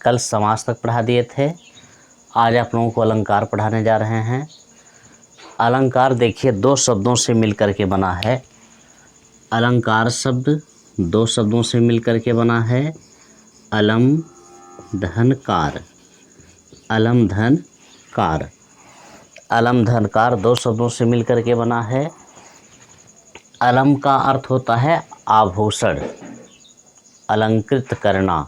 कल समास तक पढ़ा दिए थे। आज आप लोगों को अलंकार पढ़ाने जा रहे हैं। अलंकार देखिए दो शब्दों से मिलकर के बना है। अलंकार शब्द दो शब्दों से मिलकर के बना है। अलम धन कार। अलम धन कार। अलम धन कार दो शब्दों से मिलकर के बना है। अलम का अर्थ होता है आभूषण, अलंकृत करना।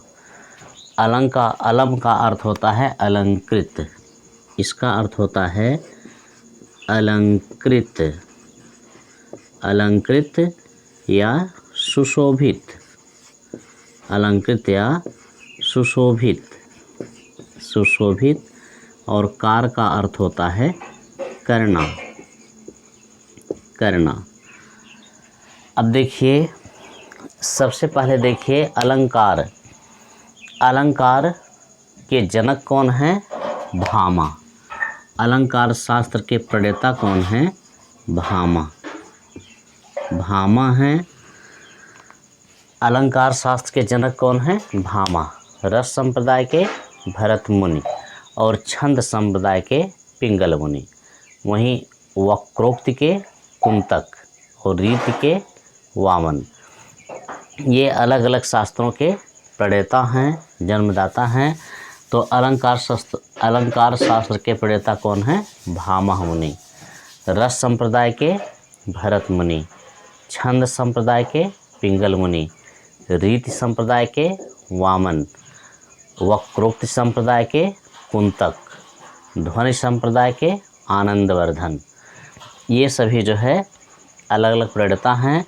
अलम का अर्थ होता है अलंकृत। इसका अर्थ होता है अलंकृत, अलंकृत या सुशोभित, अलंकृत या सुशोभित, सुशोभित। और कार का अर्थ होता है करना, करना। अब देखिए, सबसे पहले देखिए अलंकार। अलंकार के जनक कौन हैं? भामा। अलंकार शास्त्र के प्रणेता कौन हैं? भामा। भामा हैं। अलंकार शास्त्र के जनक कौन हैं? भामा। रस संप्रदाय के भरत मुनि और छंद संप्रदाय के पिंगल मुनि। वहीं वक्रोक्ति के कुंतक और रीति के वामन। ये अलग अलग शास्त्रों के प्रणेता हैं, जन्मदाता हैं। तो अलंकार शास्त्र के प्रणेता कौन हैं? भामा मुनि। रस संप्रदाय के भरत मुनि, छंद संप्रदाय के पिंगल मुनि, रीति संप्रदाय के वामन, वक्रोक्ति संप्रदाय के कुंतक, ध्वनि संप्रदाय के आनंदवर्धन। ये सभी जो है अलग अलग प्रणेता हैं।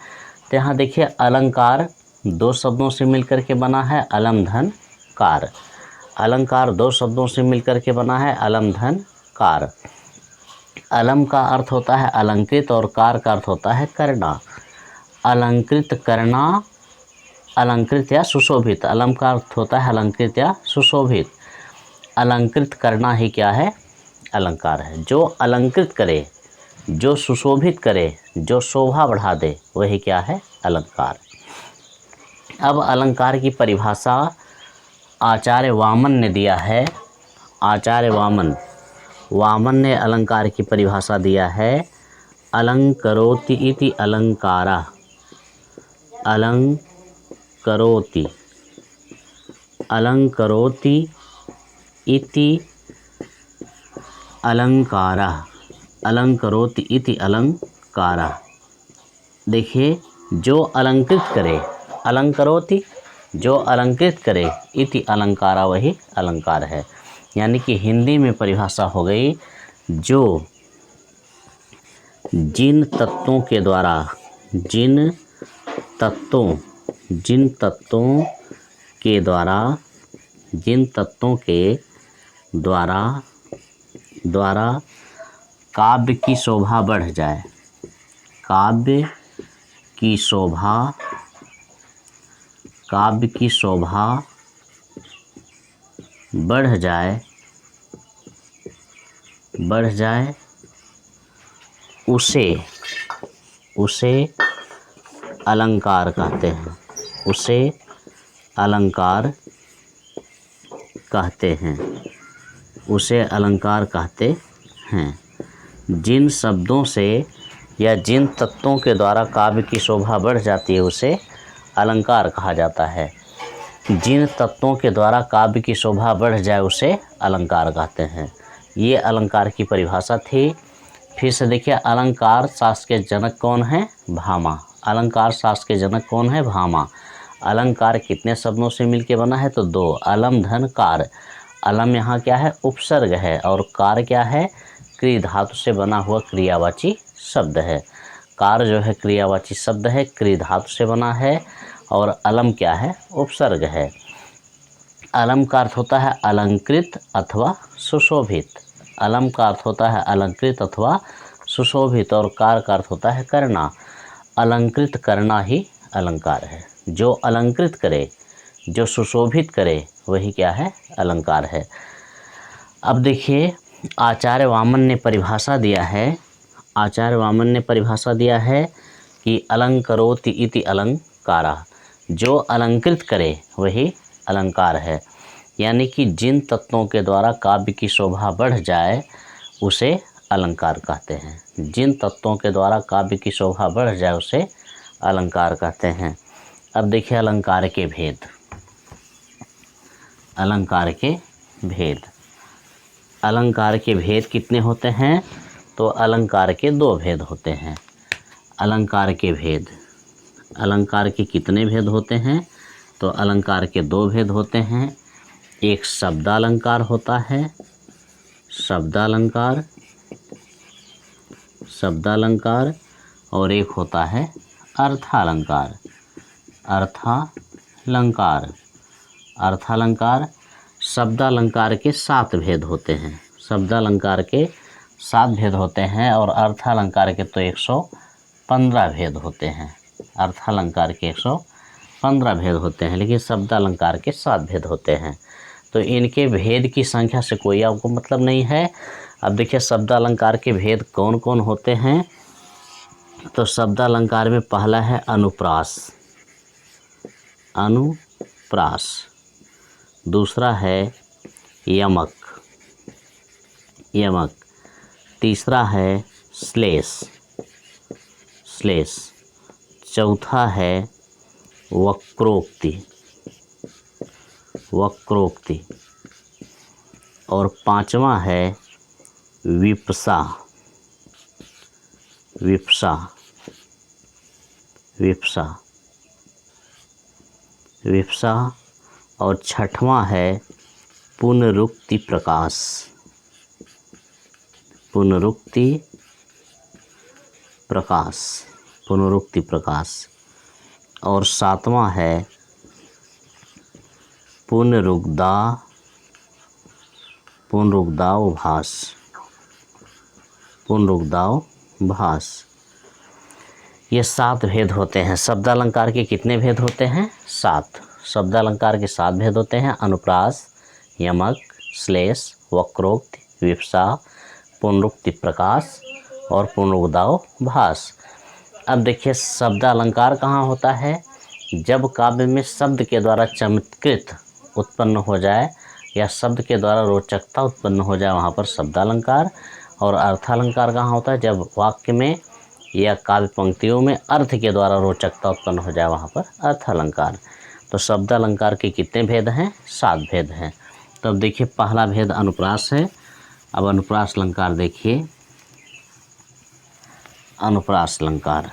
तो यहाँ देखिए अलंकार दो शब्दों से मिलकर के बना है, अलम धन कार। अलंकार दो शब्दों से मिलकर के बना है, अलम धन कार। अलम का अर्थ होता है अलंकृत और कार का अर्थ होता है करना। अलंकृत करना, अलंकृत या सुशोभित। अलम का अर्थ होता है अलंकृत या सुशोभित। अलंकृत करना ही क्या है? अलंकार है। जो अलंकृत करे, जो सुशोभित करे, जो शोभा बढ़ा दे, वही क्या है? अलंकार। अब अलंकार की परिभाषा आचार्य वामन ने दिया है। आचार्य वामन ने अलंकार की परिभाषा दिया है। अलंकरोति इति अलंकारा। अलंकरोति, अलंकरोति इति अलंकारा। अलंकरोति इति अलंकारा। देखिए, जो अलंकृत करे, अलंकरोति, जो अलंकृत करे, इति अलंकारा, वही अलंकार है। यानी कि हिंदी में परिभाषा हो गई, जो जिन तत्वों के द्वारा, जिन तत्वों के द्वारा, जिन तत्वों के द्वारा काव्य की शोभा बढ़ जाए, काव्य की शोभा बढ़ जाए, उसे अलंकार कहते हैं। उसे अलंकार कहते हैं। उसे अलंकार कहते हैं। जिन शब्दों से या जिन तत्वों के द्वारा काव्य की शोभा बढ़ जाती है, उसे अलंकार कहा जाता है। जिन तत्वों के द्वारा काव्य की शोभा बढ़ जाए, उसे अलंकार कहते हैं। ये अलंकार की परिभाषा थी। फिर से देखिए, अलंकार शास्त्र के जनक कौन है? भामा। अलंकार शास्त्र के जनक कौन है? भामा। अलंकार कितने शब्दों से मिलके बना है? तो दो, अलम धन कार। अलम यहाँ क्या है? उपसर्ग है। और कार क्या है? क्रिया धातु से बना हुआ क्रियावाची शब्द है। कार जो है क्रियावाची शब्द है, क्रिया धातु से बना है। और अलम क्या है? उपसर्ग है। अलम का अर्थ होता है अलंकृत अथवा सुशोभित। अलम का अर्थ होता है अलंकृत अथवा सुशोभित। और कार का अर्थ होता है करना। अलंकृत करना ही अलंकार है। जो अलंकृत करे, जो सुशोभित करे, वही क्या है? अलंकार है। अब देखिए, आचार्य वामन ने परिभाषा दिया है। आचार्य वामन ने परिभाषा दिया है कि अलंकरोति इति अलंकारा। जो अलंकृत करे, वही अलंकार है। यानी कि जिन तत्वों के द्वारा काव्य की शोभा बढ़ जाए उसे अलंकार कहते हैं। जिन तत्वों के द्वारा काव्य की शोभा बढ़ जाए उसे अलंकार कहते हैं। अब देखिए अलंकार के भेद। अलंकार के भेद, अलंकार के भेद कितने होते हैं? तो अलंकार के दो भेद होते हैं। अलंकार के भेद, अलंकार के कितने भेद होते हैं? तो अलंकार के दो भेद होते हैं। एक शब्दालंकार होता है, शब्दालंकार, शब्दालंकार, और एक होता है अर्थालंकार, अर्थालंकार, अर्थालंकार। शब्दालंकार के 7 भेद होते हैं, शब्दालंकार के 7 भेद होते हैं और अर्थालंकार के तो 115 भेद होते हैं। अर्थालंकार के 115 भेद होते हैं, लेकिन शब्दालंकार के 7 भेद होते हैं। तो इनके भेद की संख्या से कोई आपको मतलब नहीं है। अब देखिए शब्दालंकार के भेद कौन कौन होते हैं? तो शब्दालंकार में पहला है अनुप्रास, अनुप्रास। दूसरा है यमक, यमक। तीसरा है श्लेष, श्लेष। चौथा है वक्रोक्ति, वक्रोक्ति। और पांचवा है विप्सा, विप्सा, विप्सा, विप्सा। और छठवां है पुनरुक्ति प्रकाश, पुनरुक्ति प्रकाश, पुनरुक्ति प्रकाश। और सातवां है पुनरुक्ता, पुनरुक्ताभास, पुनरुक्ताभास। ये 7 भेद होते हैं। शब्दालंकार के कितने भेद होते हैं? 7। शब्दालंकार के 7 भेद होते हैं। अनुप्रास, यमक, श्लेष, वक्रोक्ति, विप्सा, पुनरुक्ति प्रकाश और पुनरुक्ताभास। अब देखिए शब्दालंकार कहाँ होता है? जब काव्य में शब्द के द्वारा चमत्कृत उत्पन्न हो जाए या शब्द के द्वारा रोचकता उत्पन्न हो जाए, वहाँ पर शब्दालंकार। और अर्थालंकार कहाँ होता है? जब वाक्य में या काव्य पंक्तियों में अर्थ के द्वारा रोचकता उत्पन्न हो जाए, वहाँ पर अर्थालंकार। तो शब्दालंकार के कितने भेद हैं? 7 भेद हैं। तो अब देखिए पहला भेद अनुप्रास है। अब अनुप्रास अलंकार देखिए, अनुप्रास अलंकार,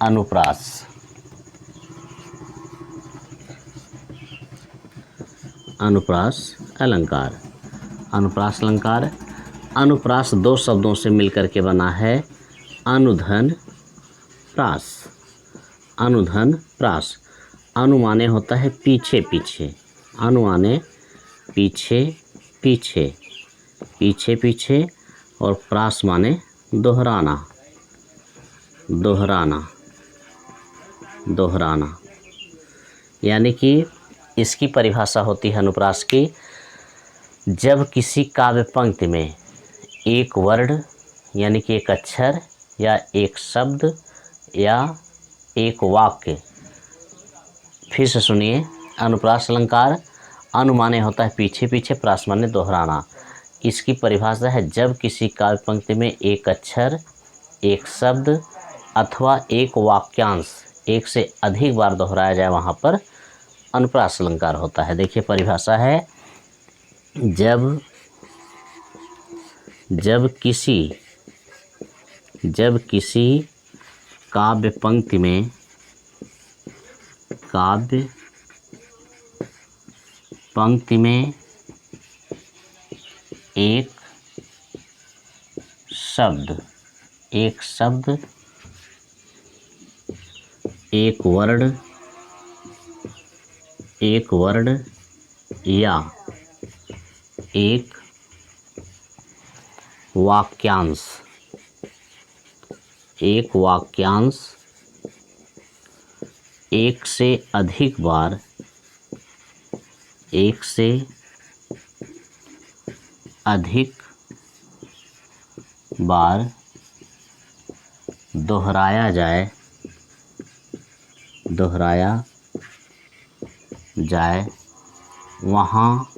अनुप्रास, अनुप्रास अलंकार, अनुप्रास अलंकार। अनुप्रास 2 शब्दों से मिलकर के बना है, अनुधन प्रास, अनुधन प्रास। अनु माने होता है पीछे पीछे, अनु माने पीछे पीछे, पीछे पीछे। और प्रास माने दोहराना, दोहराना, दोहराना। यानी कि इसकी परिभाषा होती है अनुप्रास की, जब किसी काव्य पंक्ति में एक वर्ड यानी कि एक अक्षर या एक शब्द या एक वाक्य, फिर से सुनिए, अनुप्रास अलंकार अनु माने होता है पीछे पीछे, प्रास माने दोहराना। इसकी परिभाषा है जब किसी काव्य पंक्ति में एक अक्षर, एक शब्द अथवा एक वाक्यांश एक से अधिक बार दोहराया जाए, वहाँ पर अनुप्रास अलंकार होता है। देखिए परिभाषा है, जब किसी काव्य पंक्ति में, काव्य पंक्ति में एक शब्द, एक शब्द, एक वर्ड या एक वाक्यांश, एक वाक्यांश एक से अधिक बार, एक से अधिक बार दोहराया जाए, दोहराया जाए वहाँ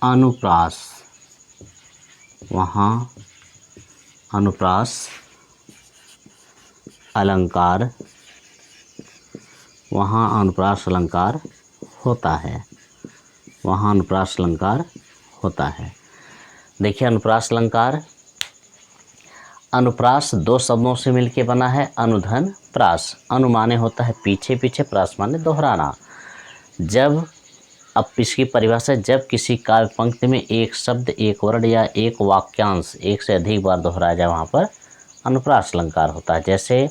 अनुप्रास, वहाँ अनुप्रास अलंकार, वहाँ अनुप्रास अलंकार होता है, वहाँ अनुप्रास अलंकार होता है। देखिए अनुप्रास अलंकार, अनुप्रास दो शब्दों से मिलकर बना है, अनुधन प्रास। अनु माने होता है पीछे पीछे, प्रास माने दोहराना। जब, अब इसकी परिभाषा, जब किसी काव्य पंक्ति में एक शब्द, एक वर्ण या एक वाक्यांश एक से अधिक बार दोहराया जाए वहाँ पर अनुप्रास अलंकार होता है। जैसे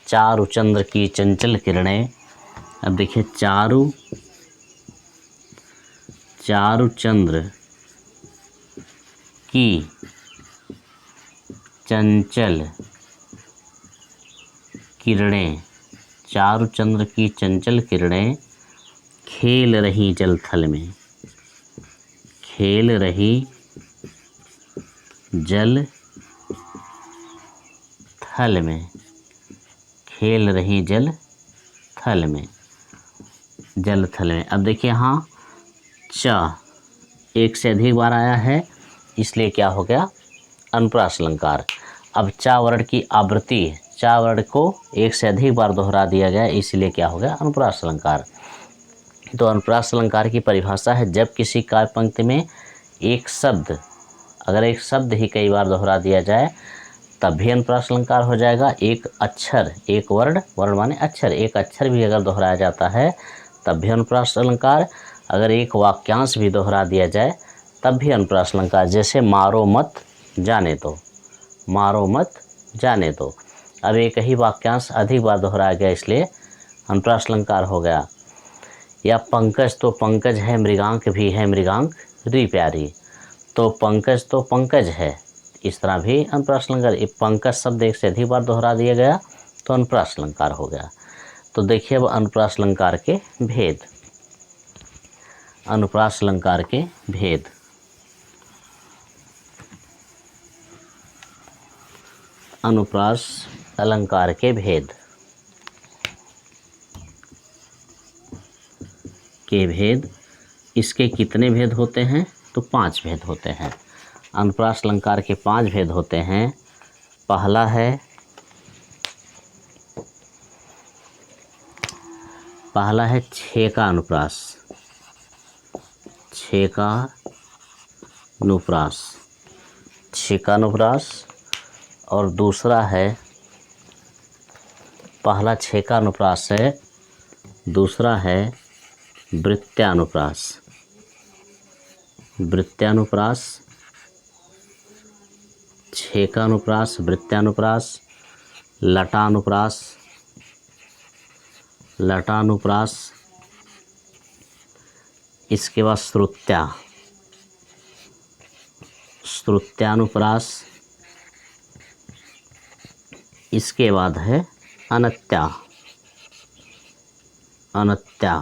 चारु चंद्र की चंचल किरणें, अब देखिए चारु चंद्र की चंचल किरणें, चारु चंद्र की चंचल किरणें खेल रही जल थल में, खेल रही जल थल में, खेल रही जल थल में, जल थल में। अब देखिए यहाँ च एक से अधिक बार आया है, इसलिए क्या हो गया अनुप्रास अलंकार। अब चा वर्ण की आवृत्ति, चा वर्ण को एक से अधिक बार दोहरा दिया गया, इसलिए क्या हो गया अनुप्रास अलंकार। तो अनुप्रास अलंकार की परिभाषा है, जब किसी काव्य पंक्ति में एक शब्द, अगर एक शब्द ही कई बार दोहरा दिया जाए तब भी अनुप्रास अलंकार हो जाएगा। एक अक्षर, एक वर्ण, वर्ण माने अक्षर, एक अक्षर भी अगर दोहराया जाता है तब भी अनुप्रास अलंकार। अगर एक वाक्यांश भी दोहरा दिया जाए तब भी अनुप्रास अलंकार। जैसे मारो मत जाने दो, मारो मत जाने दो। अब एक ही वाक्यांश अधिक बार दोहराया गया इसलिए अनुप्रास अलंकार हो गया। या पंकज तो पंकज है, मृगांक भी है मृगांक री प्यारी, तो पंकज तो पंकज है, इस तरह भी अनुप्रास अलंकार। एक पंकज शब्द एक से अधिक बार दोहरा दिया गया तो अनुप्रास अलंकार हो गया। तो देखिए अब अनुप्रास अलंकार के भेद, अनुप्रास अलंकार के भेद। अनुप्रास अलंकार के भेद इसके कितने भेद होते हैं? तो 5 भेद होते हैं। अनुप्रास अलंकार के 5 भेद होते हैं। पहला है छेका अनुप्रास, छेका अनुप्रास, छेका अनुप्रास। और दूसरा है, पहला छेका अनुप्रास है, दूसरा है वृत्त्यानुप्रास, वृत्त्यानुप्रास, छेकानुप्रास, वृत्त्यानुप्रास, लटानुप्रास, लटानुप्रास। इसके बाद श्रुत्या, श्रुत्यानुप्रास। इसके बाद है अनत्या, अनत्या,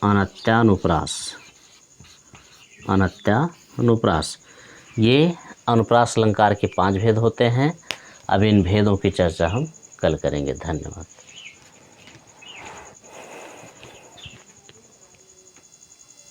अनत्यानुप्रास, अनत्यानुप्रास। ये अनुप्रास अलंकार के 5 भेद होते हैं। अब इन भेदों की चर्चा हम कल करेंगे। धन्यवाद।